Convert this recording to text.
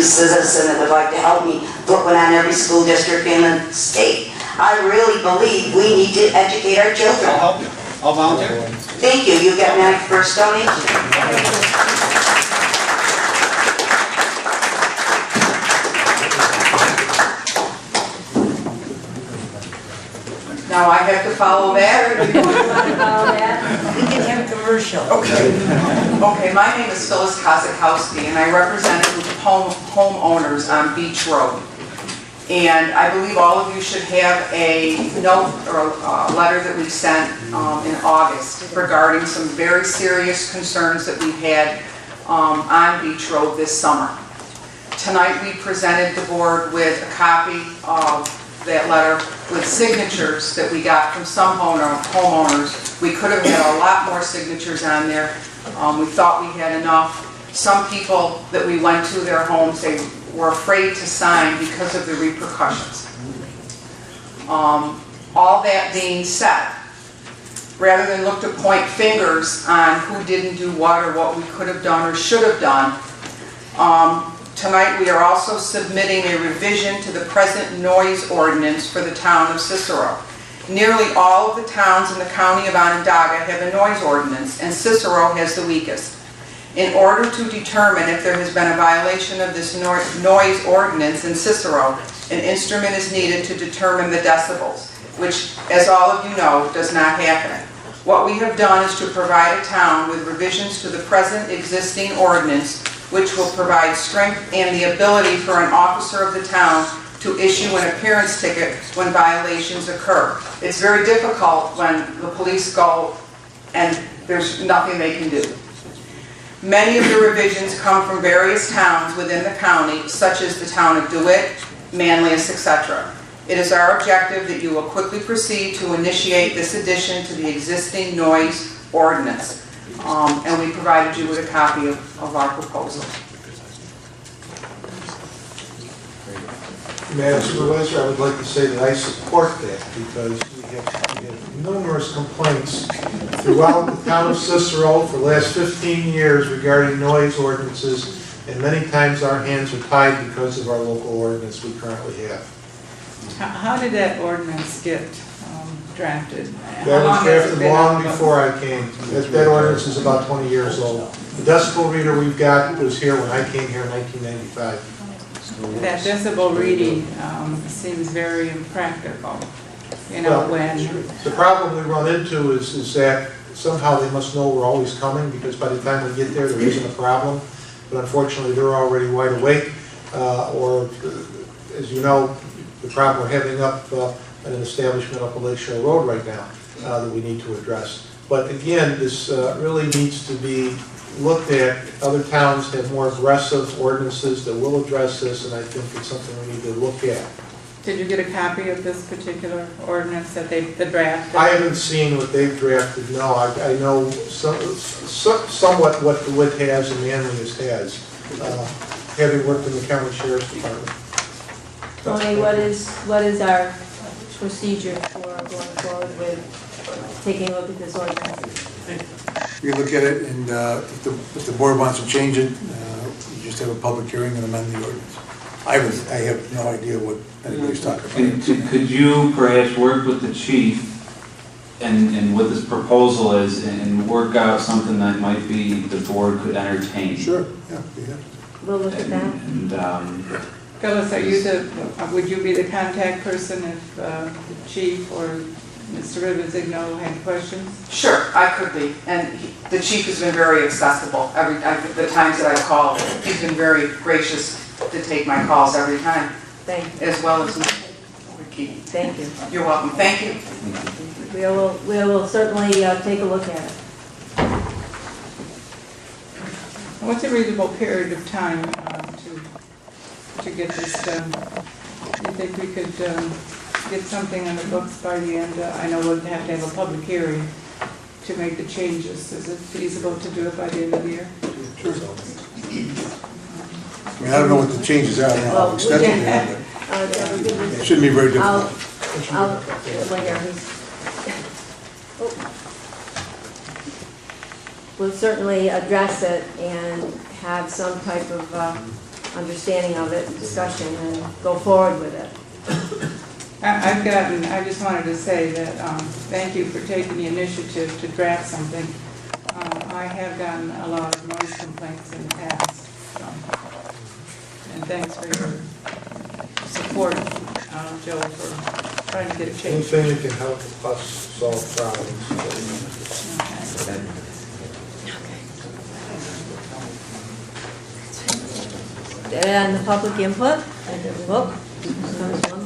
citizen that would like to help me put one on every school district in the state. I really believe we need to educate our children. I'll help you. I'll volunteer. Thank you. You got my first donation. Now I have to follow that? You want to follow that? We can have a commercial. Okay. Okay, my name is Phyllis Kozakowski, and I represent a group of homeowners on Beach Road. And I believe all of you should have a note or a letter that we sent in August regarding some very serious concerns that we've had on Beach Road this summer. Tonight we presented the board with a copy of that letter with signatures that we got from some homeowners. We could have had a lot more signatures on there. We thought we had enough. Some people that we went to their homes, they were afraid to sign because of the repercussions. All that being said, rather than look to point fingers on who didn't do what or what we could have done or should have done, tonight we are also submitting a revision to the present noise ordinance for the town of Cicero. Nearly all of the towns in the county of Onondaga have a noise ordinance, and Cicero has the weakest. In order to determine if there has been a violation of this noise ordinance in Cicero, an instrument is needed to determine the decibels, which, as all of you know, does not happen. What we have done is to provide a town with revisions to the present existing ordinance, which will provide strength and the ability for an officer of the town to issue an appearance ticket when violations occur. It's very difficult when the police go and there's nothing they can do. Many of the revisions come from various towns within the county, such as the town of DeWitt, Manlius, etc. It is our objective that you will quickly proceed to initiate this addition to the existing noise ordinance. And we provided you with a copy of our proposal. Madam Supervisor, I would like to say that I support that because we have numerous complaints throughout the town of Cicero for the last 15 years regarding noise ordinances, and many times our hands are tied because of our local ordinance we currently have. How did that ordinance get drafted? That was drafted long before I came. That ordinance is about 20 years old. The decibel reader we've got was here when I came here in 1995. That decibel reading seems very impractical. You know, Well, when the problem we run into is that somehow they must know we're always coming, because by the time we get there isn't a problem. But unfortunately, they're already wide awake, or as you know, the problem we're having up at an establishment up on Lakeshore Road right now that we need to address. But again, this really needs to be looked at. Other towns have more aggressive ordinances that will address this, and I think it's something we need to look at. did you get a copy of this particular ordinance that the draft? I haven't seen what they've drafted, no. I know somewhat what the WIT has and Manlius has, having worked in the county sheriff's department. Tony, what is our procedure for going forward with taking a look at this ordinance? You look at it, and if the board wants to change it, you just have a public hearing and amend the ordinance. I have no idea what anybody's talking about. Could you perhaps work with the chief and what this proposal is and work out something that might be the board could entertain? Sure, yeah. We'll look at that. And Phyllis, are you would you be the contact person if the chief or Mr. Rivenzigno had questions? Sure, I could be. And the chief has been very accessible. The times that I've called, he's been very gracious to take my calls every time. Thank you. As well as Ricky. Thank you. You're welcome. Thank you. We will certainly take a look at it. What's a reasonable period of time to get this done? Do you think we could get something on the books by the end? I know we'll have to have a public hearing to make the changes. Is it feasible to do it by the end of the year? Sure. I mean, I don't know what the changes are, I don't know how extensive they are, but it shouldn't be very difficult. We'll certainly address it and have some type of understanding of it, discussion, and go forward with it. I just wanted to say that, thank you for taking the initiative to draft something. I have gotten a lot of noise complaints in the past, so, and thanks for your support, Joe, for trying to get it changed. Anything that can help us solve problems. Okay. And the public input, and the book, comes one